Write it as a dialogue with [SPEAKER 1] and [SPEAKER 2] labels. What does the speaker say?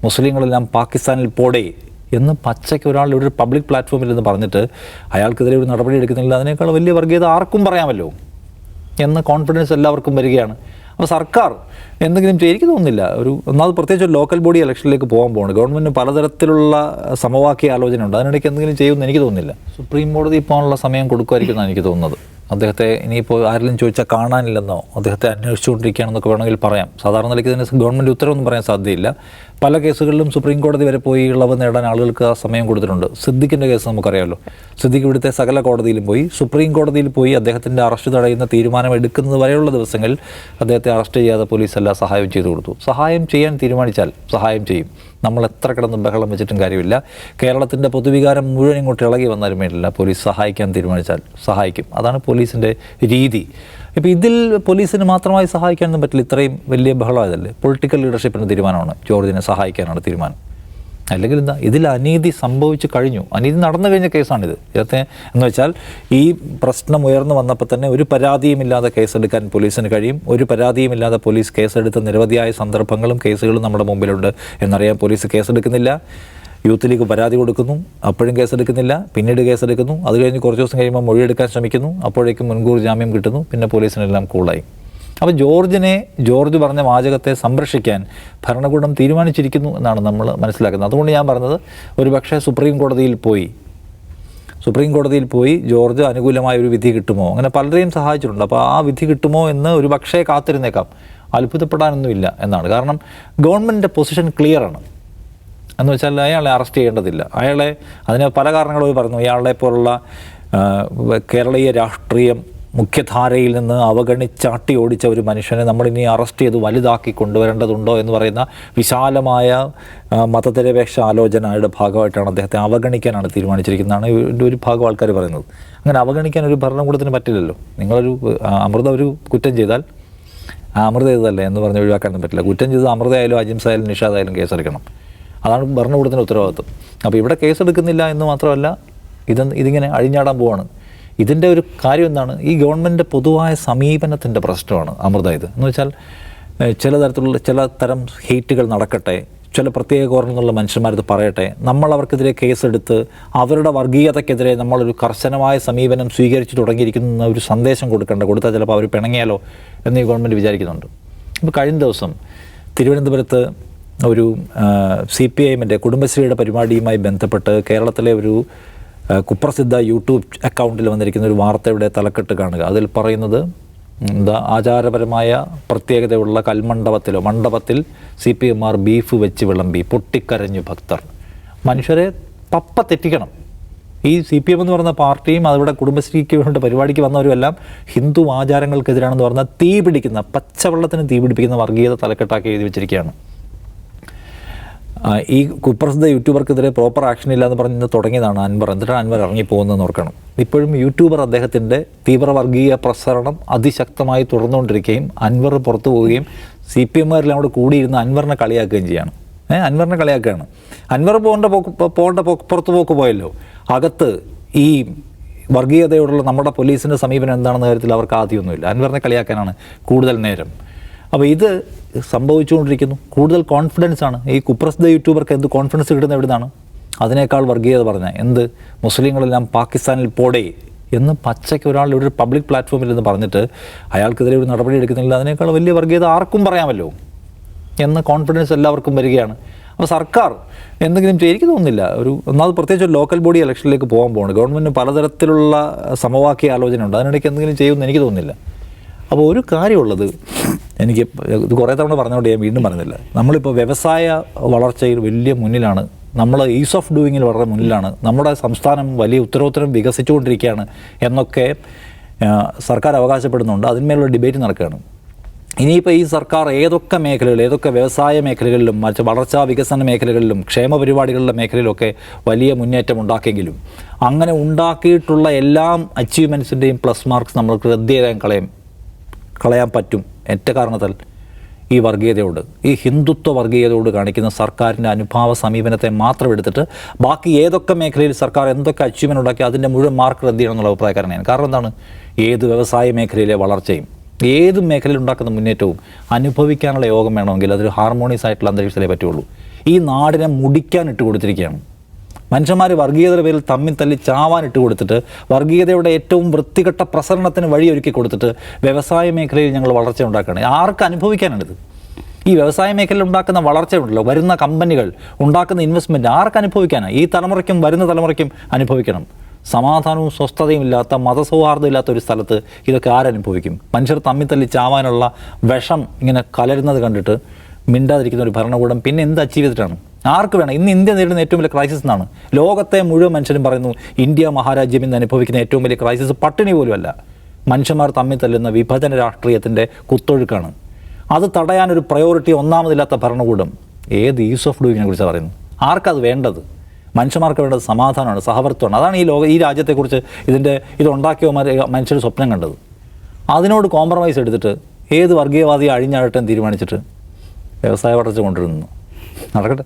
[SPEAKER 1] മുസ്ലിങ്ങളെല്ലാം പാകിസ്ഥാനിൽ പോടേ എന്ന് പച്ചയ്ക്ക് ഒരാൾ ഒരു പബ്ലിക് പ്ലാറ്റ്ഫോമിൽ നിന്ന് പറഞ്ഞിട്ട് അയാൾക്കെതിരെ ഒരു നടപടി എടുക്കുന്നില്ല, അതിനേക്കാൾ വലിയ വർഗീയത ആർക്കും പറയാമല്ലോ എന്ന കോൺഫിഡൻസ് എല്ലാവർക്കും വരികയാണ്. അപ്പോൾ സർക്കാർ എന്തെങ്കിലും എനിക്ക് തോന്നുന്നില്ല. ഒന്നാമത് പ്രത്യേകിച്ച് ഒരു ലോക്കൽ ബോഡി ഇലക്ഷനിലേക്ക് പോകാൻ പോകണം. ഗവൺമെൻറ് പലതരത്തിലുള്ള സമവാക്യ ആലോചന ഉണ്ട്, അതിനിടയ്ക്ക് എന്തെങ്കിലും ചെയ്യുമെന്ന് എനിക്ക് തോന്നുന്നില്ല. സുപ്രീം കോടതി പോകാനുള്ള സമയം കൊടുക്കുമായിരിക്കുമെന്നാണ് എനിക്ക് തോന്നുന്നത്. അദ്ദേഹത്തെ ഇനിയിപ്പോൾ ആരെങ്കിലും ചോദിച്ചാൽ കാണാനില്ലെന്നോ അദ്ദേഹത്തെ അന്വേഷിച്ചുകൊണ്ടിരിക്കുകയാണെന്നൊക്കെ വേണമെങ്കിൽ പറയാം. സാധാരണ നിലയ്ക്ക് ഇതിന് ഗവൺമെൻറ് ഉത്തരവൊന്നും പറയാൻ സാധ്യതയില്ല. പല കേസുകളിലും സുപ്രീം കോടതി വരെ പോയി ഇളവ് നേടാൻ ആളുകൾക്ക് ആ സമയം കൊടുത്തിട്ടുണ്ട്. സിദ്ദിഖിൻ്റെ കേസ് നമുക്കറിയാമല്ലോ. സിദ്ദിഖ് ഇവിടുത്തെ സകല കോടതിയിലും പോയി, സുപ്രീം കോടതിയിൽ പോയി അദ്ദേഹത്തിൻ്റെ അറസ്റ്റ് തടയുന്ന തീരുമാനം എടുക്കുന്നത് വരെയുള്ള ദിവസങ്ങളിൽ അദ്ദേഹത്തെ അറസ്റ്റ് ചെയ്യാതെ പോലീസ് എല്ലാ സഹായവും ചെയ്തു കൊടുത്തു. സഹായം ചെയ്യാൻ തീരുമാനിച്ചാൽ സഹായം ചെയ്യും. നമ്മൾ എത്ര കിടന്ന് ബഹളം വെച്ചിട്ടും കാര്യമില്ല. കേരളത്തിൻ്റെ പൊതുവികാരം മുഴുവൻ ഇങ്ങോട്ട് ഇളകി വന്നാലും വേണ്ടില്ല, പോലീസ് സഹായിക്കാൻ തീരുമാനിച്ചാൽ സഹായിക്കും. അതാണ് പോലീസിൻ്റെ രീതി. ഇപ്പോൾ ഇതിൽ പോലീസിന് മാത്രമായി സഹായിക്കാനൊന്നും പറ്റില്ല. ഇത്രയും വലിയ ബഹളമായതല്ലേ. പൊളിറ്റിക്കൽ ലീഡർഷിപ്പിൻ്റെ തീരുമാനമാണ് ജോർജിനെ സഹായിക്കാനാണ് തീരുമാനം. അല്ലെങ്കിൽ എന്താ, ഇതിൽ അനീതി സംഭവിച്ചു കഴിഞ്ഞു, അനീതി നടന്നു കഴിഞ്ഞ കേസാണിത്. ഇതിനകത്തെ എന്ന് വെച്ചാൽ ഈ പ്രശ്നം ഉയർന്നു വന്നപ്പോൾ തന്നെ ഒരു പരാതിയുമില്ലാതെ കേസെടുക്കാൻ പോലീസിന് കഴിയും. ഒരു പരാതിയുമില്ലാതെ പോലീസ് കേസെടുത്ത നിരവധിയായ സന്ദർഭങ്ങളും കേസുകളും നമ്മുടെ മുമ്പിലുണ്ട്. എന്നറിയാം, പോലീസ് കേസെടുക്കുന്നില്ല. യൂത്ത് ലീഗ് പരാതി കൊടുക്കുന്നു, അപ്പോഴും കേസെടുക്കുന്നില്ല. പിന്നീട് കേസെടുക്കുന്നു, അത് കഴിഞ്ഞ് കുറച്ച് ദിവസം കഴിയുമ്പോൾ മൊഴിയെടുക്കാൻ ശ്രമിക്കുന്നു, അപ്പോഴേക്കും മുൻകൂർ ജാമ്യം കിട്ടുന്നു. പിന്നെ പോലീസിനെല്ലാം കൂളായി. അപ്പോൾ ജോർജ് പറഞ്ഞ വാചകത്തെ സംരക്ഷിക്കാൻ ഭരണകൂടം തീരുമാനിച്ചിരിക്കുന്നു എന്നാണ് നമ്മൾ മനസ്സിലാക്കുന്നത്. അതുകൊണ്ട് ഞാൻ പറഞ്ഞത്, ഒരു പക്ഷേ സുപ്രീം കോടതിയിൽ പോയി ജോർജ് അനുകൂലമായ ഒരു വിധി കിട്ടുമോ, അങ്ങനെ പലരെയും സഹായിച്ചിട്ടുണ്ട്. അപ്പോൾ ആ വിധി കിട്ടുമോ എന്ന് ഒരു പക്ഷേ കാത്തിരുന്നേക്കാം. അത്ഭുതപ്പെടാനൊന്നുമില്ല എന്നാണ്. കാരണം ഗവൺമെൻറ്റിൻ്റെ പൊസിഷൻ ക്ലിയറാണ്. എന്ന് വെച്ചാൽ അയാളെ അറസ്റ്റ് ചെയ്യേണ്ടതില്ല. അതിന് പല കാരണങ്ങളും പറഞ്ഞു. അയാളെ പോലുള്ള കേരളീയ രാഷ്ട്രീയം മുഖ്യധാരയിൽ നിന്ന് അവഗണിച്ചാട്ടി ഓടിച്ച ഒരു മനുഷ്യനെ നമ്മളിനി അറസ്റ്റ് ചെയ്ത് വലുതാക്കി കൊണ്ടുവരേണ്ടതുണ്ടോ എന്ന് പറയുന്ന വിശാലമായ മതനിരപേക്ഷ ആലോചനയുടെ ഭാഗമായിട്ടാണ് അദ്ദേഹത്തെ അവഗണിക്കാനാണ് തീരുമാനിച്ചിരിക്കുന്നതാണ് ഒരു ഭാഗം ആൾക്കാർ പറയുന്നത്. അങ്ങനെ അവഗണിക്കാൻ ഒരു ഭരണകൂടത്തിന് പറ്റില്ലല്ലോ. നിങ്ങളൊരു അമൃത ഒരു കുറ്റം ചെയ്താൽ അമൃത ചെയ്തതല്ലേ എന്ന് പറഞ്ഞ് ഒഴിവാക്കാനൊന്നും പറ്റില്ല. കുറ്റം ചെയ്ത് അമൃതയായാലും അജിംസായാലും നിഷാദായാലും കേസെടുക്കണം. അതാണ് ഭരണകൂടത്തിൻ്റെ ഉത്തരവാദിത്വം. അപ്പോൾ ഇവിടെ കേസെടുക്കുന്നില്ല എന്ന് മാത്രമല്ല, ഇതിങ്ങനെ അഴിഞ്ഞാടാൻ പോവാണ്. ഇതിൻ്റെ ഒരു കാര്യം എന്താണ്, ഈ ഗവൺമെൻറ്റിൻ്റെ പൊതുവായ സമീപനത്തിൻ്റെ പ്രശ്നമാണ് അമൃത. ഇത് എന്ന് വെച്ചാൽ ചില തരം ഹെയ്റ്റുകൾ നടക്കട്ടെ, ചില പ്രത്യേക കോർണറിലുള്ള മനുഷ്യന്മാരത് പറയട്ടെ, നമ്മൾ അവർക്കെതിരെ കേസെടുത്ത് അവരുടെ വർഗീയതയ്ക്കെതിരെ നമ്മളൊരു കർശനമായ സമീപനം സ്വീകരിച്ചു തുടങ്ങിയിരിക്കുന്ന ഒരു സന്ദേശം കൊടുത്താൽ ചിലപ്പോൾ അവർ പിണങ്ങിയാലോ എന്ന് ഈ ഗവൺമെൻറ് വിചാരിക്കുന്നുണ്ട്. ഇപ്പോൾ കഴിഞ്ഞ ദിവസം തിരുവനന്തപുരത്ത് ഒരു CPIM-ൻ്റെ കുടുംബശ്രീയുടെ പരിപാടിയുമായി ബന്ധപ്പെട്ട് കേരളത്തിലെ ഒരു കുപ്രസിദ്ധ യൂട്യൂബ് അക്കൗണ്ടിൽ വന്നിരിക്കുന്ന ഒരു വാർത്തയുടെ തലക്കെട്ട് കാണുക. അതിൽ പറയുന്നത് ആചാരപരമായ പ്രത്യേകതയുള്ള മണ്ഡപത്തിൽ CPMമാർ ബീഫ് വെച്ച് വിളമ്പി, പൊട്ടിക്കരഞ്ഞു ഭക്തർ. മനുഷ്യരെ തെറ്റിക്കണം. ഈ CPM എന്ന് പറയുന്ന പാർട്ടിയും അതിവിടെ കുടുംബശ്രീക്ക് വേണ്ട പരിപാടിക്ക് വന്നവരുമെല്ലാം ഹിന്ദു ആചാരങ്ങൾക്കെതിരാണെന്ന് പറഞ്ഞാൽ പച്ചവെള്ളത്തിന് തീ പിടിപ്പിക്കുന്ന വർഗീയത തലക്കെട്ടാക്കി എഴുതി വെച്ചിരിക്കുകയാണ്. ഈ കുപ്രസിദ്ധ യൂട്യൂബർക്കെതിരെ പ്രോപ്പർ ആക്ഷൻ ഇല്ലയെന്ന് പറഞ്ഞ് തുടങ്ങിയതാണ് അൻവർ. എന്നിട്ടാണ് അൻവർ ഇറങ്ങിപ്പോകുന്നതെന്ന് ഓർക്കണം. ഇപ്പോഴും യൂട്യൂബർ അദ്ദേഹത്തിൻ്റെ തീവ്രവർഗീയ പ്രസരണം അതിശക്തമായി തുടർന്നുകൊണ്ടിരിക്കുകയും അൻവർ പുറത്തു പോവുകയും CPMമാരെല്ലാം കൂടെ കൂടിയിരുന്ന് അൻവറിനെ കളിയാക്കുകയും ചെയ്യാണ്. അൻവറിനെ കളിയാക്കുകയാണ്. അൻവർ പുറത്തു പോക്ക് പോയല്ലോ. അകത്ത് ഈ വർഗീയതയോടുള്ള നമ്മുടെ പോലീസിൻ്റെ സമീപനം എന്താണെന്ന കാര്യത്തിൽ അവർക്ക് ആദ്യമൊന്നുമില്ല. അൻവറിനെ കളിയാക്കാനാണ് കൂടുതൽ നേരം. അപ്പോൾ ഇത് സംഭവിച്ചുകൊണ്ടിരിക്കുന്നു. കൂടുതൽ കോൺഫിഡൻസ് ആണ്. ഈ കുപ്രസിദ്ധ യൂട്യൂബർക്ക് എന്ത് കോൺഫിഡൻസ് കിട്ടുന്ന എവിടുന്നാണ്? അതിനേക്കാൾ വർഗീയത പറഞ്ഞാൽ മുസ്ലിങ്ങളെല്ലാം പാകിസ്ഥാനിൽ പോടേ എന്ന് പച്ചയ്ക്ക് ഒരാൾ ഒരു പബ്ലിക് പ്ലാറ്റ്ഫോമിൽ നിന്ന് പറഞ്ഞിട്ട് അയാൾക്കെതിരെ ഒരു നടപടി എടുക്കുന്നില്ല, അതിനേക്കാൾ വലിയ വർഗീയത ആർക്കും പറയാമല്ലോ എന്ന കോൺഫിഡൻസ് എല്ലാവർക്കും വരികയാണ്. അപ്പോൾ സർക്കാർ എന്തെങ്കിലും എനിക്ക് തോന്നുന്നില്ല. ഒന്നാമത് പ്രത്യേകിച്ച് ഒരു ലോക്കൽ ബോഡി ഇലക്ഷനിലേക്ക് പോകാൻ പോകണം. ഗവൺമെൻറ് പലതരത്തിലുള്ള സമവാക്യ ആലോചന ഉണ്ട്, അതിനിടയ്ക്ക് എന്തെങ്കിലും ചെയ്യുമെന്ന് എനിക്ക് തോന്നുന്നില്ല. അപ്പോൾ ഒരു കാര്യമുള്ളത്, എനിക്ക് ഇത് കുറേ തവണ പറഞ്ഞുകൊണ്ട് ഞാൻ വീണ്ടും പറയുന്നില്ല, നമ്മളിപ്പോൾ വ്യവസായ വളർച്ചയിൽ വലിയ മുന്നിലാണ്. നമ്മൾ ഈസ് ഓഫ് ഡൂയിങ്ങിൽ വളരെ മുന്നിലാണ്. നമ്മുടെ സംസ്ഥാനം വലിയ ഉത്തരോത്തരം വികസിച്ചുകൊണ്ടിരിക്കുകയാണ് എന്നൊക്കെ സർക്കാർ അവകാശപ്പെടുന്നുണ്ട്. അതിന്മേലുള്ള ഡിബേറ്റ് നടക്കുകയാണ്. ഇനിയിപ്പോൾ ഈ സർക്കാർ ഏതൊക്കെ വ്യവസായ മേഖലകളിലും വളർച്ചാ വികസന മേഖലകളിലും ക്ഷേമ പരിപാടികളുടെ മേഖലയിലൊക്കെ വലിയ മുന്നേറ്റം ഉണ്ടാക്കിയെങ്കിലും അങ്ങനെ ഉണ്ടാക്കിയിട്ടുള്ള എല്ലാ അച്ചീവ്മെൻറ്റ്സിൻ്റെയും പ്ലസ് മാർക്സ് നമ്മൾക്ക് റദ്ദ് ചെയ്യാൻ കളയാൻ പറ്റും. ഒറ്റ കാരണത്താൽ ഈ വർഗീയതയോട്, ഈ ഹിന്ദുത്വ വർഗീയതയോട് കാണിക്കുന്ന സർക്കാരിൻ്റെ അനുഭാവ സമീപനത്തെ മാത്രം എടുത്തിട്ട് ബാക്കി ഏതൊക്കെ മേഖലയിൽ സർക്കാർ എന്തൊക്കെ അച്ചീവ്മെൻ്റ് ഉണ്ടാക്കി അതിൻ്റെ മുഴുവൻ മാർക്ക് റദ്ദ് ചെയ്യണം എന്നുള്ള അഭിപ്രായക്കാരനാണ്. കാരണം എന്താണ്, ഏത് വ്യവസായ മേഖലയിലെ വളർച്ചയും ഏത് മേഖലയിൽ ഉണ്ടാക്കുന്ന മുന്നേറ്റവും അനുഭവിക്കാനുള്ള യോഗം വേണമെങ്കിൽ അതൊരു ഹാർമോണിയസ് ആയിട്ടുള്ള അന്തരീക്ഷത്തിലേ പറ്റുള്ളൂ. ഈ നാടിനെ മുടിക്കാൻ ഇട്ട് കൊടുത്തിരിക്കുകയാണ്. മനുഷ്യന്മാർ വർഗീയതയുടെ പേരിൽ തമ്മിൽ തല്ലി ചാവാൻ ഇട്ട് കൊടുത്തിട്ട്, വർഗീയതയുടെ ഏറ്റവും വൃത്തികെട്ട പ്രസരണത്തിന് വഴിയൊരുക്കി കൊടുത്തിട്ട് വ്യവസായ മേഖലയിൽ ഞങ്ങൾ വളർച്ച ഉണ്ടാക്കുകയാണ്. ആർക്ക് അനുഭവിക്കാനാണിത്? ഈ വ്യവസായ മേഖലയിൽ ഉണ്ടാക്കുന്ന വളർച്ചയുണ്ടല്ലോ, വരുന്ന കമ്പനികൾ ഉണ്ടാക്കുന്ന ഇൻവെസ്റ്റ്മെൻറ്റ് ആർക്ക് അനുഭവിക്കാനാണ്? ഈ തലമുറയ്ക്കും വരുന്ന തലമുറയ്ക്കും അനുഭവിക്കണം. സമാധാനവും സ്വസ്ഥതയും ഇല്ലാത്ത, മതസൗഹാർദ്ദം ഇല്ലാത്ത ഒരു സ്ഥലത്ത് ഇതൊക്കെ ആരനുഭവിക്കും? മനുഷ്യർ തമ്മിൽ തല്ലി ചാവാനുള്ള വിഷം ഇങ്ങനെ കലരുന്നത് കണ്ടിട്ട് മിണ്ടാതിരിക്കുന്ന ഒരു ഭരണകൂടം പിന്നെ എന്ത് അച്ചീവ് ചെയ്തിട്ടാണ്? ആർക്ക് വേണം? ഇന്ന് ഇന്ത്യ നേരിടുന്ന ഏറ്റവും വലിയ ക്രൈസിസ് എന്നാണ് ലോകത്തെ മുഴുവൻ മനുഷ്യരും പറയുന്നു. ഇന്ത്യ മഹാരാജ്യം ഇന്ന് അനുഭവിക്കുന്ന ഏറ്റവും വലിയ ക്രൈസിസ് പട്ടിണി പോലുമല്ല, മനുഷ്യന്മാർ തമ്മിൽ തല്ലുന്ന വിഭജന രാഷ്ട്രീയത്തിൻ്റെ കുത്തൊഴുക്കാണ്. അത് തടയാൻ ഒരു പ്രയോറിറ്റി ഒന്നാമതില്ലാത്ത ഭരണകൂടം ഏത് ഈസ് ഓഫ് ഡൂയിങ്ങിനെ കുറിച്ച് പറയുന്നു? ആർക്കത് വേണ്ടത്? മനുഷ്യന്മാർക്ക് വേണ്ടത് സമാധാനമാണ്, സഹവർത്തമാണ്. അതാണ് ഈ രാജ്യത്തെക്കുറിച്ച് ഇതുണ്ടാക്കിയ മനുഷ്യർ സ്വപ്നം കണ്ടത്. അതിനോട് കോംപ്രമൈസ് എടുത്തിട്ട് ഏത് വർഗീയവാദിയെ അഴിഞ്ഞാഴട്ടെന്ന് തീരുമാനിച്ചിട്ട് വ്യവസായ വളർച്ച കൊണ്ടുവരുന്നു. നടക്കട്ടെ.